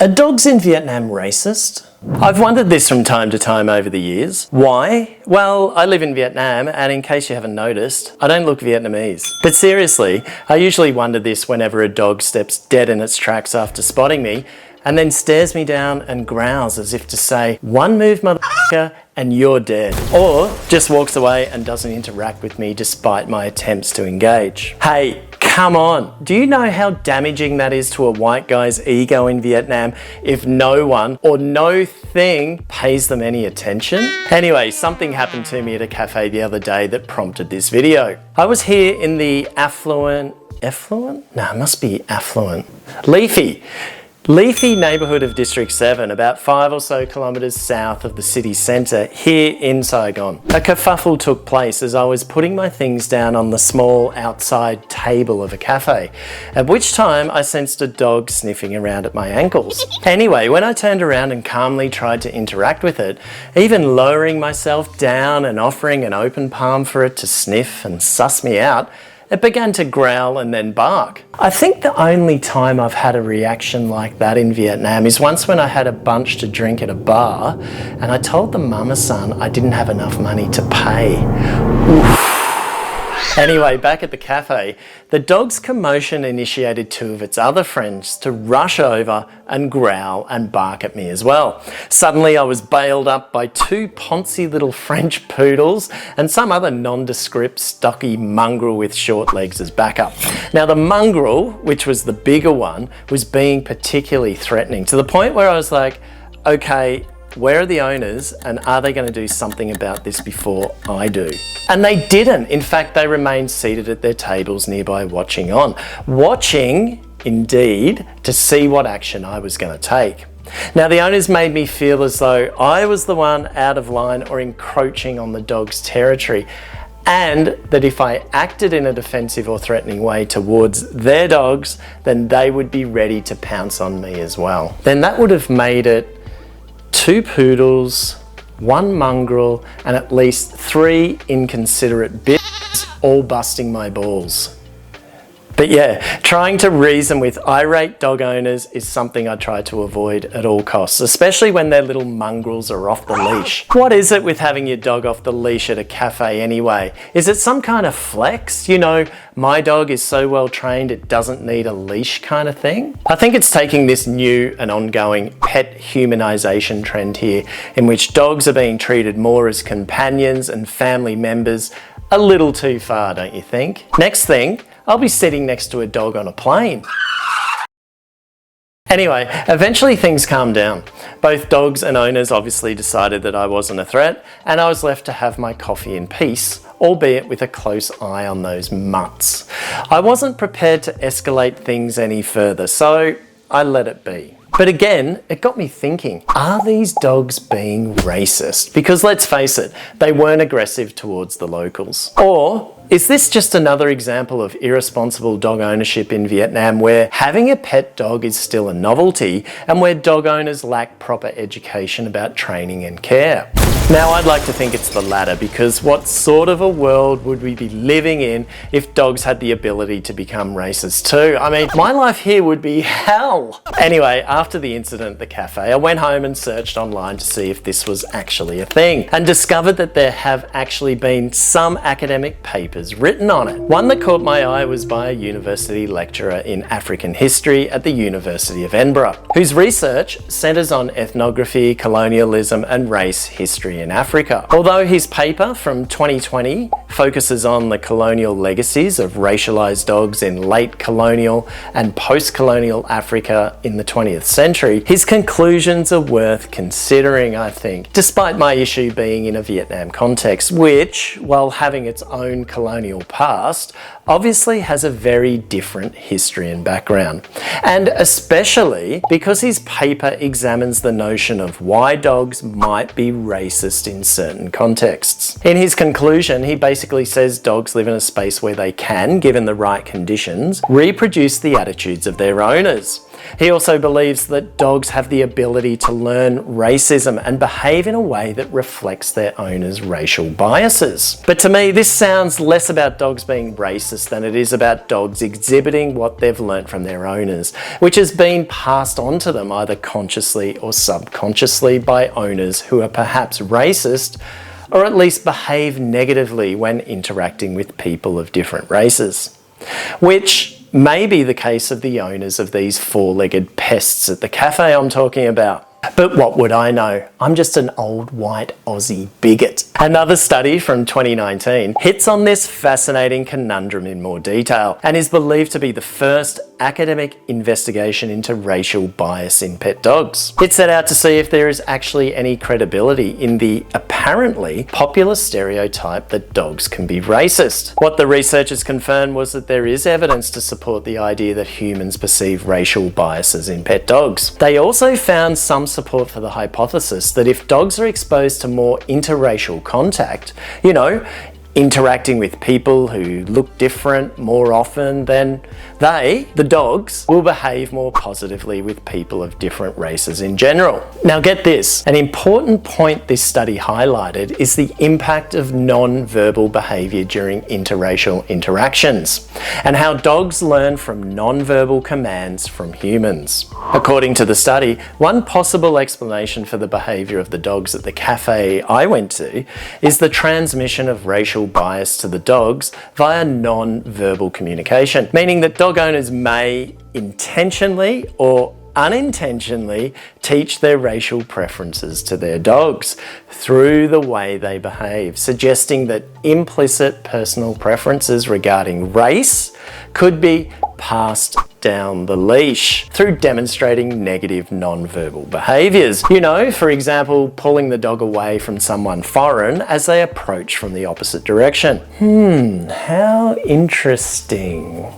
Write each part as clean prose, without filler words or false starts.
Are dogs in Vietnam racist? I've wondered this from time to time over the years. Why? Well, I live in Vietnam, and in case you haven't noticed, I don't look Vietnamese. But seriously, I usually wonder this whenever a dog steps dead in its tracks after spotting me, and then stares me down and growls as if to say, "One move, motherfucker, and you're dead." Or just walks away and doesn't interact with me despite my attempts to engage. Hey, come on. Do you know how damaging that is to a white guy's ego in Vietnam if no one or no thing pays them any attention? Anyway, something happened to me at a cafe the other day that prompted this video. I was here in the leafy neighbourhood of District 7, about 5 or so kilometres south of the city centre, here in Saigon. A kerfuffle took place as I was putting my things down on the small outside table of a cafe, at which time I sensed a dog sniffing around at my ankles. Anyway, when I turned around and calmly tried to interact with it, even lowering myself down and offering an open palm for it to sniff and suss me out, it began to growl and then bark. I think the only time I've had a reaction like that in Vietnam is once when I had a bunch to drink at a bar and I told the mama son I didn't have enough money to pay. Oof. Anyway, back at the cafe, the dog's commotion initiated two of its other friends to rush over and growl and bark at me as well. Suddenly I was bailed up by two poncy little French poodles and some other nondescript stocky mongrel with short legs as backup. Now the mongrel, which was the bigger one, was being particularly threatening to the point where I was like, okay, where are the owners and are they going to do something about this before I do? And they didn't. In fact, they remained seated at their tables nearby watching on. Watching, indeed, to see what action I was going to take. Now the owners made me feel as though I was the one out of line or encroaching on the dog's territory, and that if I acted in a defensive or threatening way towards their dogs, then they would be ready to pounce on me as well. Then that would have made it 2 poodles, 1 mongrel, and at least 3 inconsiderate bitches all busting my balls. But yeah, trying to reason with irate dog owners is something I try to avoid at all costs, especially when their little mongrels are off the leash. What is it with having your dog off the leash at a cafe anyway? Is it some kind of flex? You know, my dog is so well trained it doesn't need a leash kind of thing? I think it's taking this new and ongoing pet humanization trend here, in which dogs are being treated more as companions and family members, a little too far, don't you think? Next thing, I'll be sitting next to a dog on a plane. Anyway, eventually things calmed down. Both dogs and owners obviously decided that I wasn't a threat, and I was left to have my coffee in peace, albeit with a close eye on those mutts. I wasn't prepared to escalate things any further, so I let it be. But again, it got me thinking, are these dogs being racist? Because let's face it, they weren't aggressive towards the locals. Or is this just another example of irresponsible dog ownership in Vietnam, where having a pet dog is still a novelty and where dog owners lack proper education about training and care? Now, I'd like to think it's the latter, because what sort of a world would we be living in if dogs had the ability to become racist too? I mean, my life here would be hell. Anyway, after the incident at the cafe, I went home and searched online to see if this was actually a thing, and discovered that there have actually been some academic papers written on it. One that caught my eye was by a university lecturer in African history at the University of Edinburgh, whose research centres on ethnography, colonialism and race history in Africa. Although his paper from 2020 focuses on the colonial legacies of racialized dogs in late colonial and post-colonial Africa in the 20th century, his conclusions are worth considering, I think, despite my issue being in a Vietnam context, which, while having its own colonial past, obviously has a very different history and background. And especially because his paper examines the notion of why dogs might be racist in certain contexts. In his conclusion, he basically says dogs live in a space where they can, given the right conditions, reproduce the attitudes of their owners. He also believes that dogs have the ability to learn racism and behave in a way that reflects their owner's racial biases. But to me, this sounds less about dogs being racist than it is about dogs exhibiting what they've learnt from their owners, which has been passed on to them either consciously or subconsciously by owners who are perhaps racist, or at least behave negatively when interacting with people of different races. Which may be the case of the owners of these four-legged pests at the cafe I'm talking about. But what would I know? I'm just an old white Aussie bigot. Another study from 2019 hits on this fascinating conundrum in more detail and is believed to be the first academic investigation into racial bias in pet dogs. It set out to see if there is actually any credibility in the apparently popular stereotype that dogs can be racist. What the researchers confirmed was that there is evidence to support the idea that humans perceive racial biases in pet dogs. They also found some support for the hypothesis that if dogs are exposed to more interracial contact, interacting with people who look different more often, then the dogs, will behave more positively with people of different races in general. Now get this, an important point this study highlighted is the impact of non-verbal behaviour during interracial interactions and how dogs learn from non-verbal commands from humans. According to the study, one possible explanation for the behaviour of the dogs at the cafe I went to is the transmission of racial bias to the dogs via non-verbal communication, meaning that dog owners may intentionally or unintentionally teach their racial preferences to their dogs through the way they behave, suggesting that implicit personal preferences regarding race could be passed down the leash through demonstrating negative non-verbal behaviours. For example, pulling the dog away from someone foreign as they approach from the opposite direction. How interesting.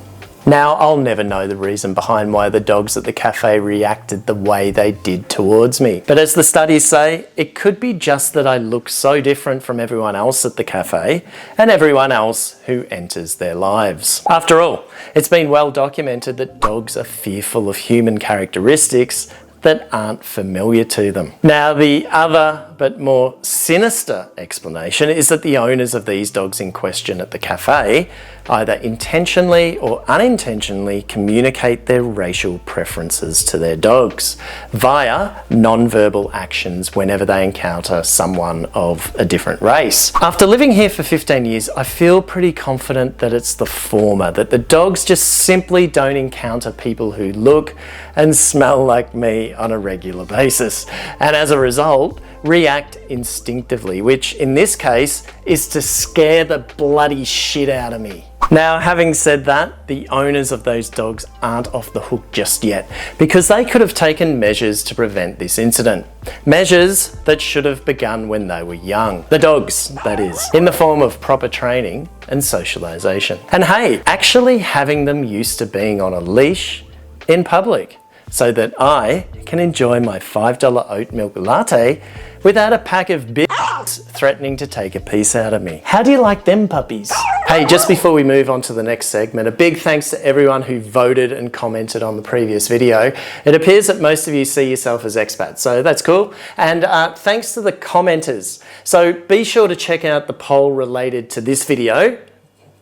Now, I'll never know the reason behind why the dogs at the cafe reacted the way they did towards me. But as the studies say, it could be just that I look so different from everyone else at the cafe and everyone else who enters their lives. After all, it's been well documented that dogs are fearful of human characteristics that aren't familiar to them. Now, the other but more sinister explanation is that the owners of these dogs in question at the cafe either intentionally or unintentionally communicate their racial preferences to their dogs via non-verbal actions whenever they encounter someone of a different race. After living here for 15 years, I feel pretty confident that it's the former, that the dogs just simply don't encounter people who look and smell like me on a regular basis, and as a result, react instinctively, which in this case is to scare the bloody shit out of me. Now, having said that, the owners of those dogs aren't off the hook just yet, because they could have taken measures to prevent this incident. Measures that should have begun when they were young. The dogs, that is, in the form of proper training and socialisation. And hey, actually having them used to being on a leash in public, so that I can enjoy my $5 oat milk latte without a pack of bitches threatening to take a piece out of me. How do you like them puppies? Hey, just before we move on to the next segment, a big thanks to everyone who voted and commented on the previous video. It appears that most of you see yourself as expats, so that's cool. And thanks to the commenters. So be sure to check out the poll related to this video,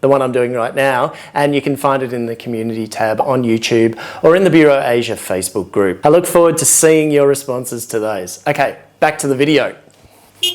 the one I'm doing right now, and you can find it in the community tab on YouTube or in the Bureau Asia Facebook group. I look forward to seeing your responses to those. Okay, back to the video.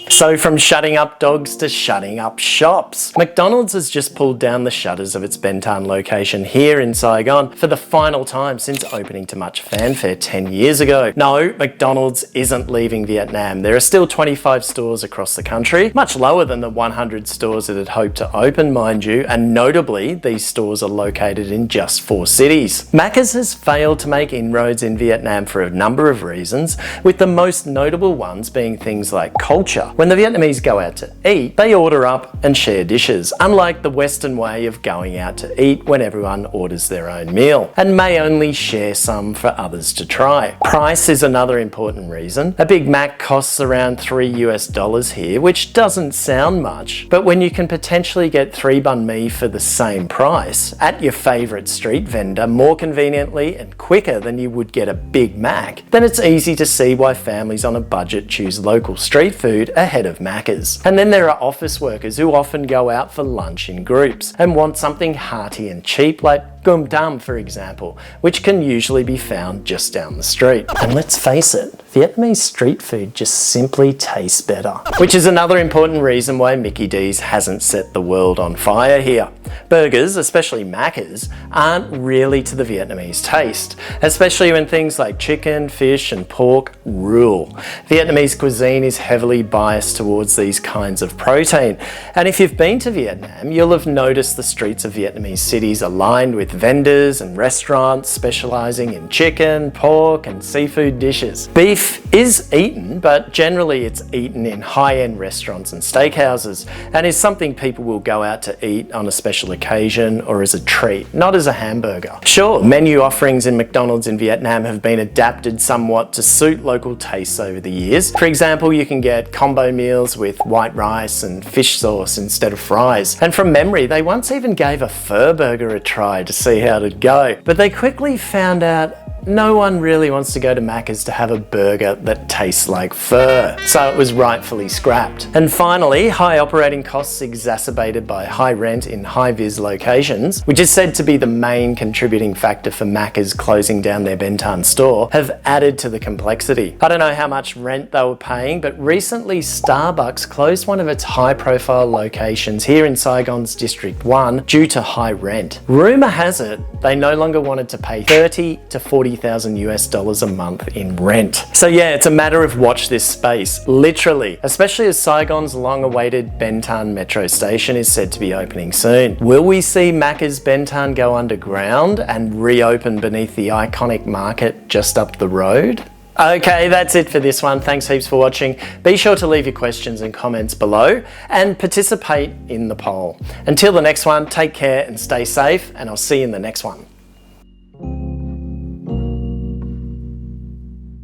So from shutting up dogs to shutting up shops, McDonald's has just pulled down the shutters of its Ben Thanh location here in Saigon for the final time since opening to much fanfare 10 years ago. No, McDonald's isn't leaving Vietnam. There are still 25 stores across the country, much lower than the 100 stores it had hoped to open, mind you, and notably, these stores are located in just 4 cities. Macca's has failed to make inroads in Vietnam for a number of reasons, with the most notable ones being things like culture culture. When the Vietnamese go out to eat, they order up and share dishes, unlike the Western way of going out to eat when everyone orders their own meal, and may only share some for others to try. Price is another important reason. A Big Mac costs around $3 here, which doesn't sound much, but when you can potentially get 3 banh mi for the same price at your favourite street vendor more conveniently and quicker than you would get a Big Mac, then it's easy to see why families on a budget choose local street food ahead of Macca's. And then there are office workers who often go out for lunch in groups and want something hearty and cheap like gum dam, for example, which can usually be found just down the street. And let's face it, Vietnamese street food just simply tastes better. Which is another important reason why Mickey D's hasn't set the world on fire here. Burgers, especially Macca's, aren't really to the Vietnamese taste, especially when things like chicken, fish and pork rule. Vietnamese cuisine is heavily biased towards these kinds of protein, and if you've been to Vietnam, you'll have noticed the streets of Vietnamese cities are lined with vendors and restaurants specialising in chicken, pork and seafood dishes. Beef is eaten, but generally it's eaten in high-end restaurants and steakhouses, and is something people will go out to eat on a special occasion or as a treat, not as a hamburger. Sure, menu offerings in McDonald's in Vietnam have been adapted somewhat to suit local tastes over the years. For example, you can get combo meals with white rice and fish sauce instead of fries. And from memory, they once even gave a pho burger a try to see how it'd go. But they quickly found out no one really wants to go to Macca's to have a burger that tastes like pho, so it was rightfully scrapped. And finally, high operating costs exacerbated by high rent in high-vis locations, which is said to be the main contributing factor for Macca's closing down their Ben Thanh store, have added to the complexity. I don't know how much rent they were paying, but recently Starbucks closed one of its high-profile locations here in Saigon's District 1 due to high rent. Rumour has it they no longer wanted to pay $30,000 to $40,000 a month in rent. So yeah, it's a matter of watch this space, literally, especially as Saigon's long-awaited Ben Thanh metro station is said to be opening soon. Will we see Macca's Ben Thanh go underground and reopen beneath the iconic market just up the road? Okay, that's it for this one. Thanks heaps for watching. Be sure to leave your questions and comments below and participate in the poll. Until the next one, take care and stay safe, and I'll see you in the next one.